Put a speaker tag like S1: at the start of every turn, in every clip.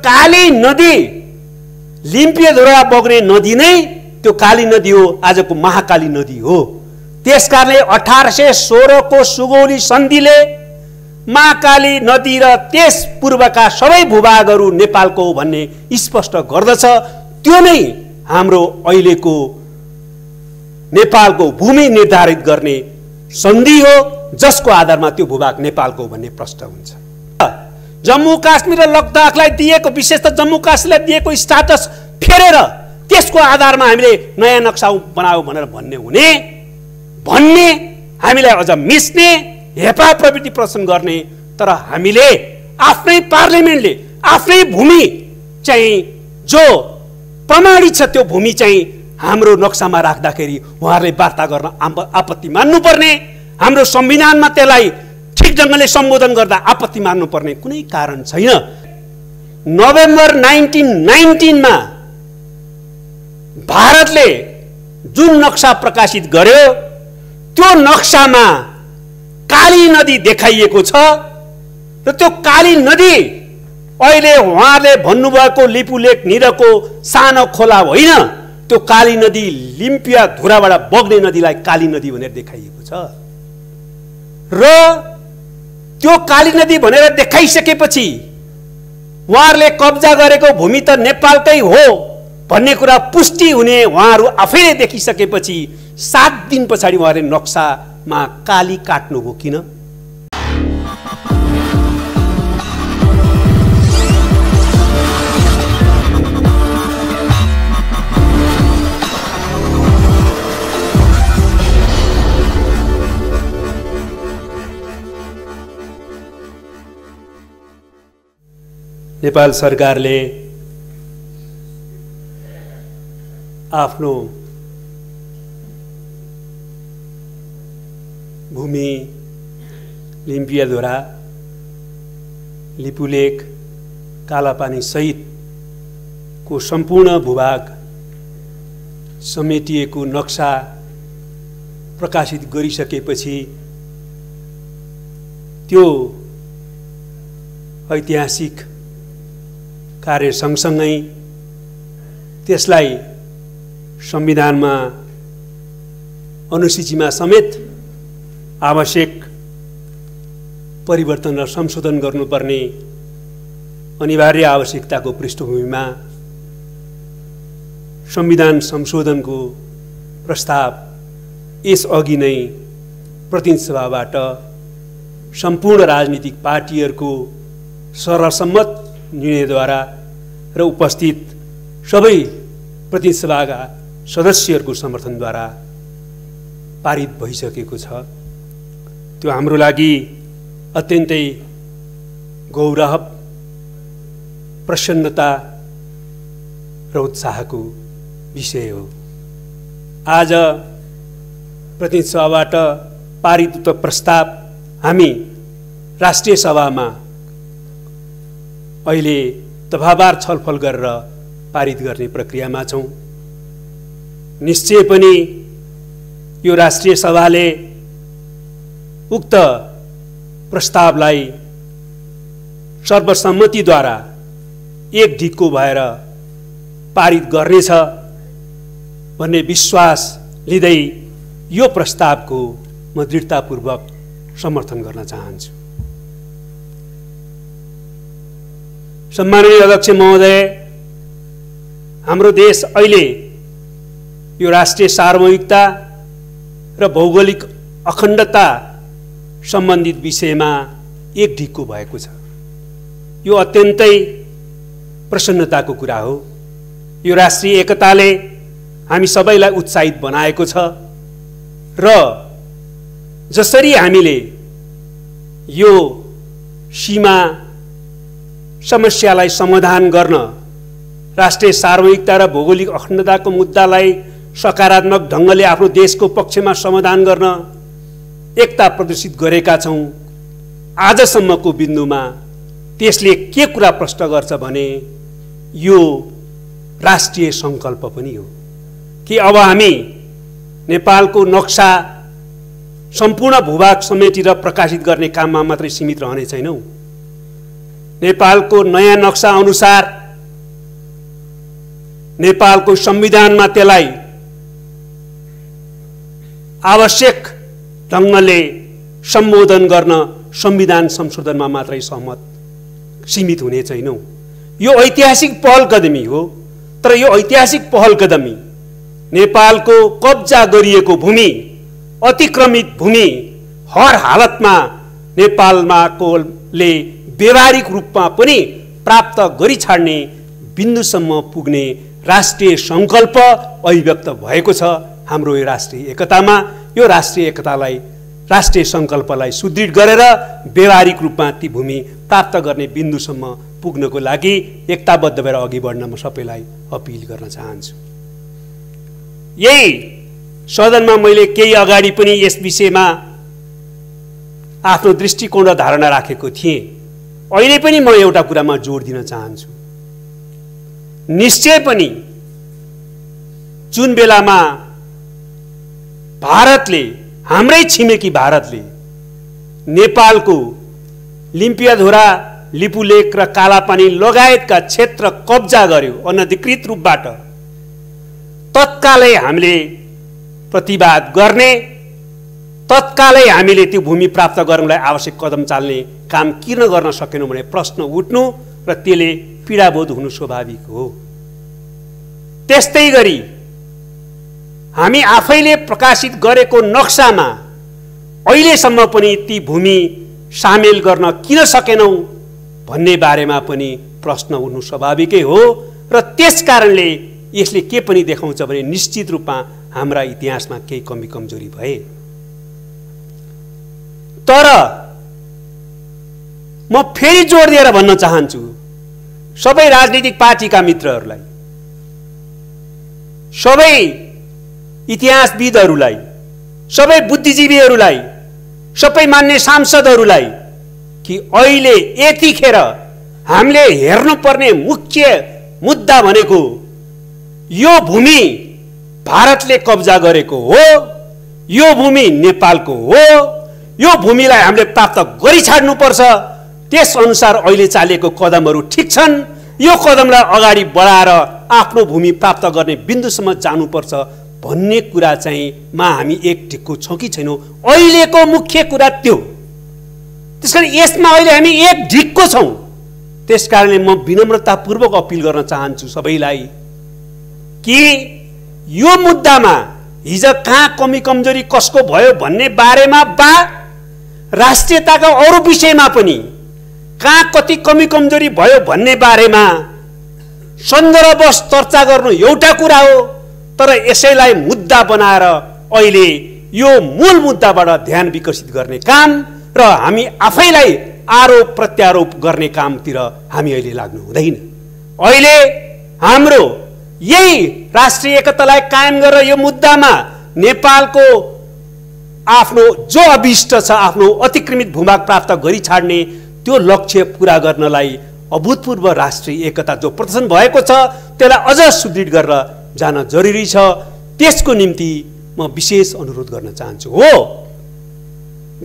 S1: काली नदी लिम्पियाधुरा बग्ने नदी नै त्यो काली नदी हो, आजको महाकाली नदी हो। त्यसकारणले 1816 को सुगौली सन्धिले महाकाली नदी र त्यस पूर्वका सबै भूभागहरू नेपालको हो भन्ने स्पष्ट गर्दछ। त्यो नै हाम्रो अहिलेको नेपालको भूमि निर्धारित गर्ने सन्धि हो, जसको आधारमा त्यो भूभाग नेपालको हो भन्ने प्रश्न हुन्छ। जम्मू काश्मीर र लद्दाखलाई दिएको, विशेष त जम्मू काश्मीरलाई दिएको स्टाटस फेरेर त्यसको आधारमा हामीले नयाँ नक्सा बनाऊ भनेर भन्ने हामीलाई अझ मिस्ने हेपा प्रवृत्ति प्रदर्शन गर्ने। तर हामीले आफ्नै पार्लियामेन्टले आफ्नै भूमि चाहिँ जो प्रमाणित छ त्यो भूमि चाहिँ हाम्रो नक्सामा राख्दाखेरि उहाँहरूले वार्ता गर्न आपत्ति मान्नुपर्ने, हाम्रो संविधानमा त्यसलाई ठिक ढङ्गले सम्बोधन गर्दा आपत्ति मान्नुपर्ने कुनै कारण छैन। नोभेम्बर 1919 मा भारतले जुन नक्सा प्रकाशित गर्यो त्यो नक्सामा काली नदी देखाइएको छ र त्यो काली नदी अहिले उहाँले भन्नुभएको लिपुलेक निरको सानो खोला होइन, त्यो काली नदी लिम्पियाधुराबाट बग्ने नदीलाई काली नदी भनेर देखाइएको छ। र त्यो काली नदी भनेर देखाइसकेपछि उहाँहरूले कब्जा गरेको भूमि त नेपालकै हो भन्ने कुरा पुष्टि हुने उहाँहरू आफैले देखिसकेपछि 7 दिन पछाडि उहाँहरूले नक्सामा काली काट्नुभयो किन? नेपाल सरकारले आफ्नो भूमि लिम्पियाधुरा, लिपुलेक, कालापानी सहितको सम्पूर्ण भूभाग समेटिएको नक्सा प्रकाशित गरिसकेपछि त्यो ऐतिहासिक कार्य सँगसँगै त्यसलाई संविधानमा अनुसूचीमा समेत आवश्यक परिवर्तन र संशोधन गर्नुपर्ने अनिवार्य आवश्यकताको पृष्ठभूमिमा संविधान संशोधनको प्रस्ताव यसअघि नै प्रतिनिधि सभाबाट सम्पूर्ण राजनीतिक पार्टीहरूको सर्वसम्मत निर्णयद्वारा र उपस्थित सबै प्रतिनिधि सभाका सदस्यहरूको समर्थनद्वारा पारित भइसकेको छ। त्यो हाम्रो लागि अत्यन्तै गौरव, प्रसन्नता र उत्साहको विषय हो। आज प्रतिनिधि सभाबाट पारित उक्त प्रस्ताव हामी राष्ट्रिय सभामा अहिले दफावार छलफल गरेर पारित गर्ने प्रक्रियामा छौं। निश्चय पनि यो राष्ट्रिय सभाले उक्त प्रस्तावलाई सर्वसम्मतिद्वारा एक ढिक्को भएर पारित गर्नेछ भन्ने विश्वास लिँदै यो प्रस्तावको म दृढतापूर्वक समर्थन गर्न चाहन्छु। सम्माननीय अध्यक्ष महोदय, हाम्रो देश अहिले यो राष्ट्रिय सार्वभौमिकता र भौगोलिक अखण्डता सम्बन्धित विषयमा एक ढिक्को भएको छ। यो अत्यन्तै प्रसन्नताको कुरा हो। यो राष्ट्रिय एकताले हामी सबैलाई उत्साहित बनाएको छ र जसरी हामीले यो सीमा समस्यालाई समाधान गर्न, राष्ट्रिय सार्वभौमिकता र भौगोलिक अखण्डताको मुद्दालाई सकारात्मक ढङ्गले आफ्नो देशको पक्षमा समाधान गर्न एकता प्रदर्शित गरेका छौं, आजसम्मको बिन्दुमा त्यसले के कुरा प्रश्न गर्छ भने यो राष्ट्रिय संकल्प पनि हो कि अब हामी नेपालको नक्सा सम्पूर्ण भूभाग समेटेर प्रकाशित गर्ने काममा मात्रै सीमित रहने छैनौं। नेपालको नयाँ नक्सा अनुसार नेपालको संविधानमा त्यसलाई आवश्यक ढङ्गले सम्बोधन गर्न संविधान संशोधनमा मात्रै सीमित हुने छैनौं। यो ऐतिहासिक पहलकदमी हो, तर यो ऐतिहासिक पहलकदमी नेपालको कब्जा गरिएको भूमि, अतिक्रमित भूमि हर हालतमा नेपालमाकोले व्यवहारिक रूपमा पनि प्राप्त गरी छाड्ने बिन्दुसम्म पुग्ने राष्ट्रिय संकल्प अभिव्यक्त भएको छ हाम्रो यो राष्ट्रिय एकतामा। यो राष्ट्रिय एकतालाई, राष्ट्रिय संकल्पलाई सुदृढ गरेर व्यवहारिक रूपमा ती भूमि प्राप्त गर्ने बिन्दुसम्म पुग्नको लागि एकताबद्ध भएर अघि बढ्न म सबैलाई अपिल गर्न चाहन्छु। यही सदनमा मैले केही अगाडि पनि यस विषयमा आफ्नो दृष्टिकोण र धारणा राखेको थिएँ। अहिले पनि म एउटा कुरामा जोड दिन चाहन्छु। निश्चय पनि जुन बेलामा भारतले, हाम्रै छिमेकी भारतले नेपालको लिम्पियाधुरा, लिपुलेक र कालापानी लगायतका क्षेत्र कब्जा गर्यो अनधिकृत रूपबाट, तत्कालै हामीले प्रतिवाद गर्ने, तत्कालै हामीले त्यो भूमि प्राप्त गर्नलाई आवश्यक कदम चाल्ने काम किन गर्न सकेनौं भने प्रश्न उठ्नु र त्यसले पीडाबोध हुनु स्वाभाविक हो। त्यस्तै गरी हामी आफैले प्रकाशित गरेको नक्सामा अहिलेसम्म पनि ती भूमि सामेल गर्न किन सकेनौं भन्ने बारेमा पनि प्रश्न उठ्नु स्वाभाविकै हो र त्यसकारणले यसले के पनि देखाउँछ भने निश्चित रूपमा हाम्रा इतिहासमा केही कमी कमजोरी भए। तर म फेरि जोड दिएर भन्न चाहन्छु सबै राजनीतिक पार्टीका मित्रहरूलाई, सबै इतिहासविदहरूलाई, सबै बुद्धिजीवीहरूलाई, सबै मान्य सांसदहरूलाई कि अहिले यतिखेर हामीले हेर्नुपर्ने मुख्य मुद्दा भनेको यो भूमि भारतले कब्जा गरेको हो, यो भूमि नेपालको हो, यो भूमिलाई हामीले प्राप्त गरी छाड्नुपर्छ। त्यस अनुसार अहिले चालेको कदमहरू ठिक छन्, यो कदमलाई अगाडि बढाएर आफ्नो भूमि प्राप्त गर्ने बिन्दुसम्म जानुपर्छ भन्ने कुरा चाहिँ मा हामी एक ढिक्को छौं कि छैनौं, अहिलेको मुख्य कुरा त्यो। त्यसकारण यसमा अहिले हामी एक ढिक्को छौं। त्यसकारणले म विनम्रतापूर्वक अपिल गर्न चाहन्छु सबैलाई कि यो मुद्दामा हिजो कहाँ कमी कमजोरी कसको भयो भन्ने बारेमा बा राष्ट्रियताका अरू विषयमा पनि कहाँ कति कमी कमजोरी भयो भन्ने बारेमा सन्दर्भवश चर्चा गर्नु एउटा कुरा हो, तर यसैलाई मुद्दा बनाएर अहिले यो मूल मुद्दाबाट ध्यान विकसित गर्ने काम र हामी आफैलाई आरोप प्रत्यारोप गर्ने कामतिर हामी अहिले लाग्नु हुँदैन। अहिले हाम्रो यही राष्ट्रिय एकतालाई कायम गरेर यो मुद्दामा नेपालको आफ्नो जो अभिष्ट छ, आफ्नो अतिक्रमित भूभाग प्राप्त गरी छाड्ने त्यो लक्ष्य पूरा गर्नलाई अभूतपूर्व राष्ट्रिय एकता जो प्रदर्शन भएको छ त्यसलाई अझ सुदृढ गरेर जान जरुरी छ। त्यसको निम्ति म विशेष अनुरोध गर्न चाहन्छु। हो,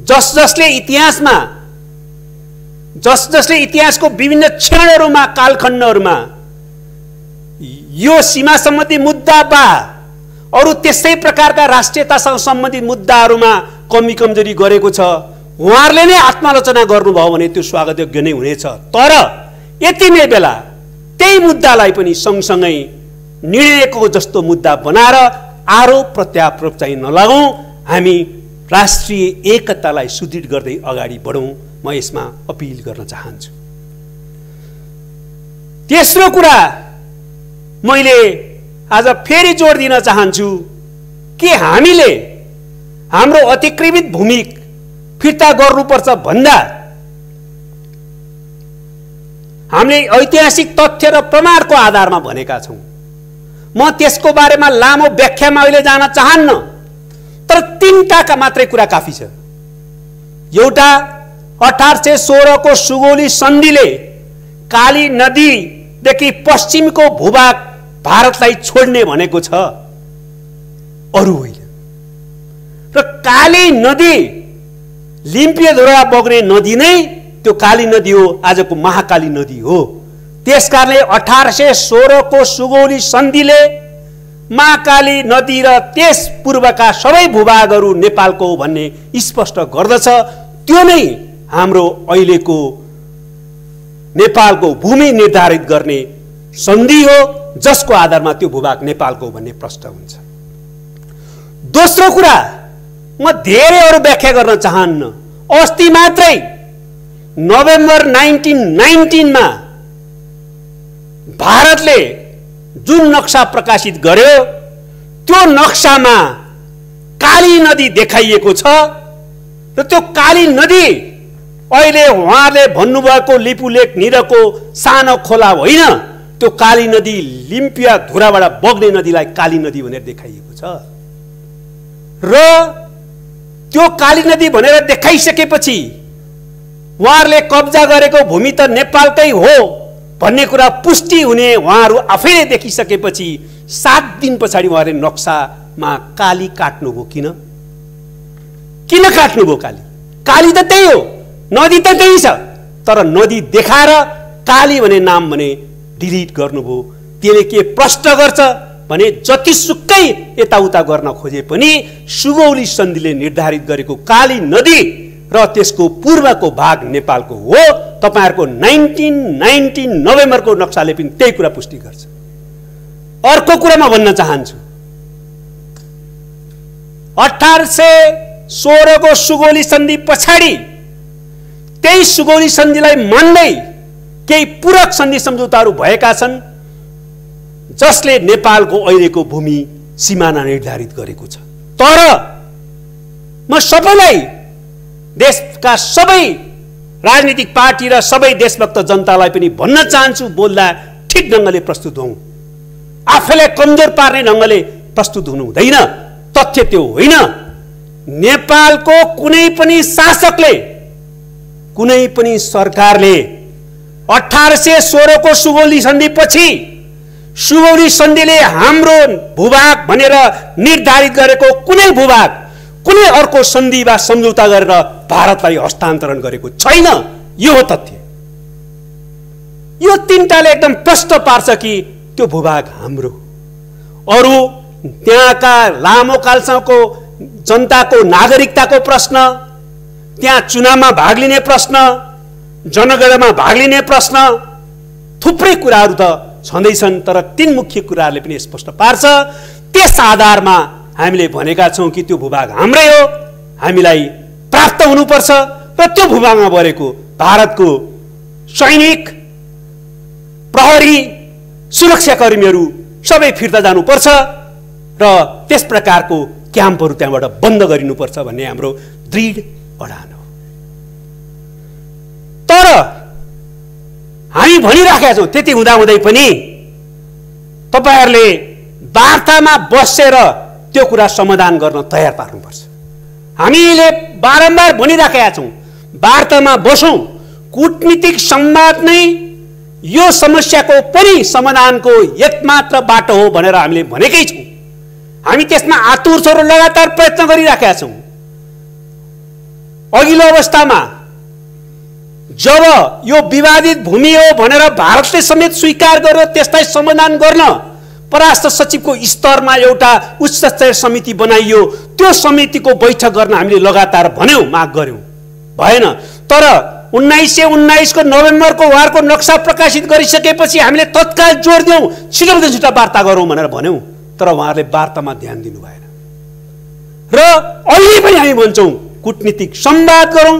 S1: जसले इतिहासको विभिन्न क्षणहरूमा, कालखण्डहरूमा यो सीमा सम्बन्धी मुद्दा बा अरू त्यसै प्रकारका राष्ट्रियतासँग सम्बन्धित मुद्दाहरूमा कमी कमजोरी गरेको छ, उहाँहरूले नै आत्मालोचना गर्नुभयो भने त्यो स्वागतयोग्य नै हुनेछ। तर यति नै बेला त्यही मुद्दालाई पनि सँगसँगै निर्णयको जस्तो मुद्दा बनाएर आरोप प्रत्यारोप चाहिँ नलागौं, हामी राष्ट्रिय एकतालाई सुदृढ गर्दै अगाडि बढौं, म यसमा अपिल गर्न चाहन्छु। तेस्रो कुरा मैले आज फेरि जोड दिन चाहन्छु कि हामीले हाम्रो अतिक्रमित भूमि फिर्ता गर्नुपर्छ भन्दा हामीले ऐतिहासिक तथ्य र प्रमाणको आधारमा भनेका छौं। म त्यसको बारेमा लामो व्याख्यामा अहिले जान चाहन्न, तर तीनटा मात्रै कुरा काफी छ। एउटा 1816 को सुगौली सन्धिले काली नदीदेखि पश्चिमको भूभाग भारतलाई छोड्ने भनेको छ, अरू होइन। र काली नदी लिम्पियाधुरा बग्ने नदी नै त्यो काली नदी हो आजको महाकाली नदी हो। त्यसकारणले 1816 को सुगौली सन्धिले महाकाली नदी र त्यस पूर्वका सबै भूभागहरू नेपालको हो भन्ने स्पष्ट गर्दछ। त्यो नै हाम्रो अहिलेको नेपालको भूमि निर्धारित गर्ने सन्धि हो, जसको आधारमा त्यो भूभाग नेपालको हो भन्ने प्रश्न हुन्छ। दोस्रो कुरा, म धेरै अरू व्याख्या गर्न चाहन्न। अस्ति मात्रै नोभेम्बर 1919 मा भारतले जुन नक्सा प्रकाशित गर्यो त्यो नक्सामा काली नदी देखाइएको छ र त्यो काली नदी अहिले उहाँले भन्नुभएको लिपुलेक निरको सानो खोला होइन, त्यो काली नदी लिम्पिया धुराबाट बग्ने नदीलाई काली नदी भनेर देखाइएको छ। र त्यो काली नदी भनेर देखाइसकेपछि उहाँहरूले कब्जा गरेको भूमि त नेपालकै हो भन्ने कुरा पुष्टि हुने उहाँहरू आफैले देखिसकेपछि 7 दिन पछाडि उहाँहरूले नक्सामा काली काट्नुभयो। किन काट्नुभयो? काली त त्यही हो, नदी त त्यही छ, तर नदी देखाएर काली भने नाम भने डिलिट गर्नुभयो। त्यसले के प्रश्न गर्छ भने जतिसुकै यताउता गर्न खोजे पनि सुगौली सन्धिले निर्धारित गरेको काली नदी र त्यसको पूर्वको भाग नेपालको हो। तपाईहरुको 1919 नोभेम्बरको नक्साले पनि त्यही कुरा पुष्टि गर्छ। अर्को कुरा म भन्न चाहन्छु, 1816 को सुगौली सन्धि पछाडि त्यही सुगौली सन्धिलाई मान्दै केही पूरक सन्धि सम्झौताहरू भएका छन्, जसले नेपालको अहिलेको भूमि सीमाना निर्धारित गरेको छ। तर म सबैलाई, देशका सबै राजनीतिक पार्टी र सबै देशभक्त जनतालाई पनि भन्न चाहन्छु, बोल्दा ठिक ढंगले प्रस्तुत हौं, आफैलाई कमजोर पार्ने ढंगले प्रस्तुत हुनु हुँदैन। तथ्य त्यो होइन। नेपालको कुनै पनि शासकले, कुनै पनि सरकारले 1816 को सुगौली सन्धि पछि सुगौली सन्धिले हाम्रो भूभाग भनेर निर्धारित गरेको कुनै भूभाग कुनै अर्को सन्धि वा सम्झौता गरेर भारतलाई हस्तान्तरण गरेको छैन। यो हो तथ्य। यो तीनटाले एकदम प्रश्न पार्छ कि त्यो भूभाग हाम्रो। अरु त्यहाँका लामो कालसम्मको जनताको नागरिकताको प्रश्न, त्यहाँ चुनावमा भाग लिने प्रश्न, जनगणनामा भाग लिने प्रश्न, थुप्रै कुराहरू त छँदैछन्। तर तीन मुख्य कुराहरूले पनि स्पष्ट पार्छ। त्यस आधारमा हामीले भनेका छौं कि त्यो भूभाग हाम्रै हो, हामीलाई प्राप्त हुनुपर्छ र त्यो भूभागमा बरेको भारतको सैनिक, प्रहरी, सुरक्षाकर्मीहरू सबै फिर्ता जानुपर्छ र त्यस प्रकारको क्याम्पहरू त्यहाँबाट बन्द गरिनुपर्छ भन्ने हाम्रो दृढ अडान हो। तर हामी भनिराखेका छौं, त्यति हुँदाहुँदै पनि तपाईहरुले वार्तामा बसेर त्यो कुरा समाधान गर्न तयार पार्नुपर्छ। हामीले बारम्बार भनिराखेका छौं, वार्तामा बसौं, कूटनीतिक संवाद नै यो समस्याको पनि समाधानको एकमात्र बाटो हो भनेर हामीले भनेकै छौं। हामी त्यसमा आतुर छौं र लगातार प्रयत्न गरिराखेका छौं। अघिल्लो अवस्थामा जब यो विवादित भूमि हो भनेर भारतले समेत स्वीकार गर्यो, त्यसलाई समाधान गर्न परराष्ट्र सचिवको स्तरमा एउटा उच्च स्तरीय समिति बनाइयो। त्यो समितिको बैठक गर्न हामीले लगातार भन्यौं, माग गर्यौं, भएन। तर 1919 को नोभेम्बरको वारको नक्सा प्रकाशित गरिसकेपछि हामीले तत्काल जोड दियौं, छिटोभन्दा छिटो वार्ता गरौं भनेर भन्यौं। तर उहाँहरूले वार्तामा ध्यान दिनु भएन। र अहिले पनि हामी भन्छौं, कूटनीतिक संवाद गरौं,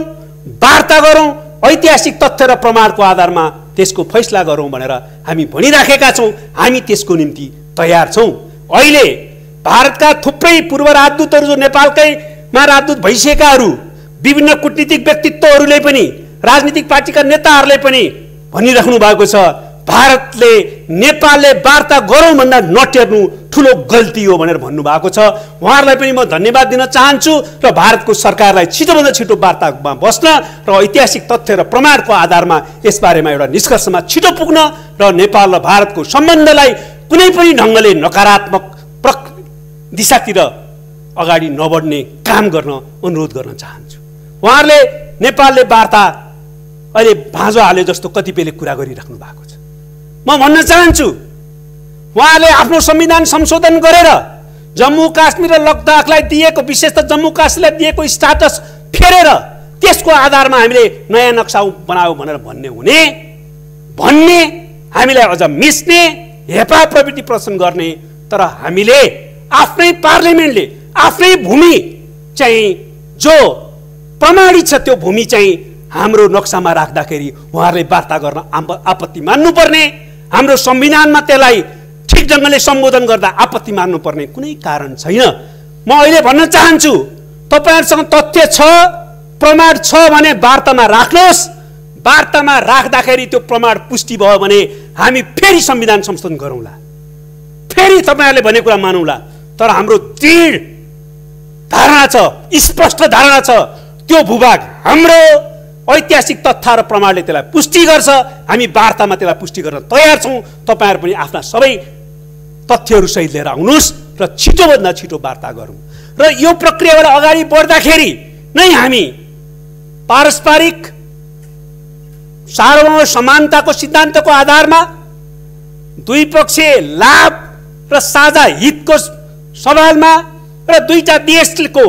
S1: वार्ता गरौं, ऐतिहासिक तथ्य र प्रमाणको आधारमा त्यसको फैसला गरौं भनेर हामी भनिराखेका छौं। हामी त्यसको निम्ति तयार छौं। अहिले भारतका थुप्रै पूर्व राजदूतहरू जो नेपालकैमा राजदूत भइसकेकाहरू, विभिन्न कूटनीतिक व्यक्तित्वहरूले पनि, राजनीतिक पार्टीका नेताहरूले पनि भनिराख्नु भएको छ, भारतले नेपालले वार्ता गरौं भन्दा नटेर्नु ठूलो गल्ती हो भनेर भन्नु भएको छ। उहाँहरूलाई पनि म धन्यवाद दिन चाहन्छु र भारतको सरकारलाई छिटोभन्दा छिटो वार्तामा बस्न र ऐतिहासिक तथ्य र प्रमाणको आधारमा यसबारेमा एउटा निष्कर्षमा छिटो पुग्न र नेपाल र भारतको सम्बन्धलाई कुनै पनि ढंगले नकारात्मक दिशातिर अगाडि नबढ्ने काम गर्न अनुरोध गर्न चाहन्छु। उहाँहरूले नेपालले वार्ता अहिले भाँजो हाले जस्तो कतिपयले कुरा गरिराख्नु भएको छ। म भन्न चाहन्छु उहाँले आफ्नो संविधान संशोधन गरेर जम्मू काश्मीर र लद्दाखलाई दिएको, विशेष त जम्मू काश्मीरलाई दिएको स्ट्याटस फेरेर त्यसको आधारमा हामीले नयाँ नक्सा बनाऊ भनेर भन्ने हामीलाई अझ मिस्ने हेपा प्रवृत्ति प्रदर्शन गर्ने। तर हामीले आफ्नै पार्लियामेन्टले आफ्नै भूमि चाहिँ जो प्रमाणित छ त्यो भूमि चाहिँ हाम्रो नक्सामा राख्दाखेरि उहाँहरूले वार्ता गर्न आपत्ति मान्नुपर्ने, हाम्रो संविधानमा त्यसलाई ठिक ढङ्गले सम्बोधन गर्दा आपत्ति मान्नुपर्ने कुनै कारण छैन। म अहिले भन्न चाहन्छु तपाईहरुसँग तथ्य छ, प्रमाण छ भने वार्तामा राख्नुहोस्। वार्तामा राख्दाखेरि त्यो प्रमाण पुष्टि भयो भने हामी फेरि संविधान संशोधन गरौँला, फेरि तपाईहरुले भनेको कुरा मानौँला। तर हाम्रो दृढ धारणा छ, स्पष्ट धारणा छ, त्यो भूभाग हाम्रो ऐतिहासिक तथ्य र प्रमाणले त्यसलाई पुष्टि गर्छ। हामी वार्तामा त्यसलाई पुष्टि गर्न तयार छौँ। तपाईहरु पनि आफ्ना सबै तथ्यहरू सहित लिएर आउनुहोस् र छिटोभन्दा छिटो वार्ता गरौँ। र यो प्रक्रियाबाट अगाडि बढ्दाखेरि नै हामी पारस्परिक सार्वभौम समानताको सिद्धान्तको आधारमा द्विपक्षीय लाभ र साझा हितको सवालमा र दुईटा देशको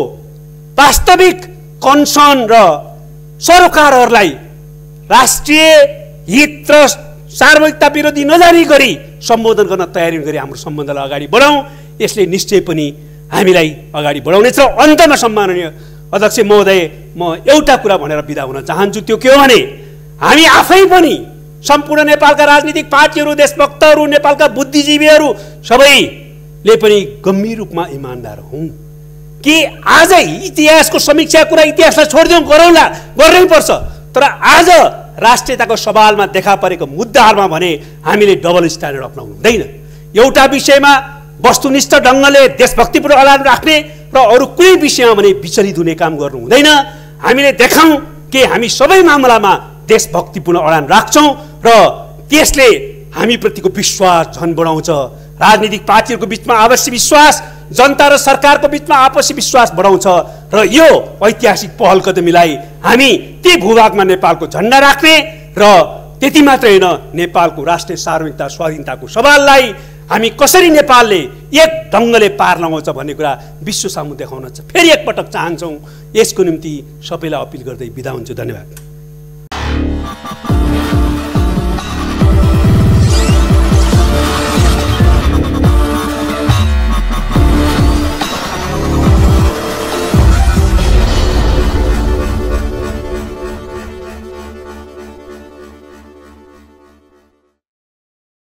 S1: वास्तविक कन्सर्न र सरोकारहरूलाई राष्ट्रिय हित र सार्वभौमिकता विरोधी नजारी गरी सम्बोधन गर्न तयारी गरी हाम्रो सम्बन्धलाई अगाडि बढाउँ। यसले निश्चय पनि हामीलाई अगाडि बढाउनेछ। र अन्तमा सम्माननीय अध्यक्ष महोदय, म एउटा कुरा भनेर बिदा हुन चाहन्छु। त्यो के हो भने हामी आफै पनि सम्पूर्ण नेपालका राजनीतिक पार्टीहरू, देशभक्तहरू, नेपालका बुद्धिजीवीहरू सबैले पनि गम्भीर रूपमा इमानदार हौँ कि आजै इतिहासको समीक्षा कुरा इतिहासलाई छोडिदिउँ, गरौँला, गर्नै पर्छ। तर आज राष्ट्रियताको सवालमा देखा परेको मुद्दाहरूमा भने हामीले डबल स्ट्यान्डर्ड अपनाउनु हुँदैन। एउटा विषयमा वस्तुनिष्ठ ढङ्गले देशभक्तिपूर्ण अडान राख्ने र अरू कुनै विषयमा भने विचलित हुने काम गर्नु हुँदैन। हामीले देखाउँ कि हामी सबै मामलामा देशभक्तिपूर्ण अडान राख्छौँ र त्यसले हामीप्रतिको विश्वास झन् बढाउँछ। राजनीतिक पार्टीहरूको बिचमा आपसी विश्वास, जनता र सरकारको बिचमा आपसी विश्वास बढाउँछ। र यो ऐतिहासिक पहल कदमीलाई हामी ती भूभागमा नेपालको झण्डा राख्ने र त्यति मात्रै होइन, नेपालको राष्ट्रिय सार्वभौमिकता स्वाधीनताको सवाललाई हामी कसरी नेपालले एक ढङ्गले पार लगाउँछ भन्ने कुरा विश्व सामु देखाउन फेरि एकपटक चाहन्छौँ। यसको निम्ति सबैलाई अपिल गर्दै बिदा हुन्छु। धन्यवाद।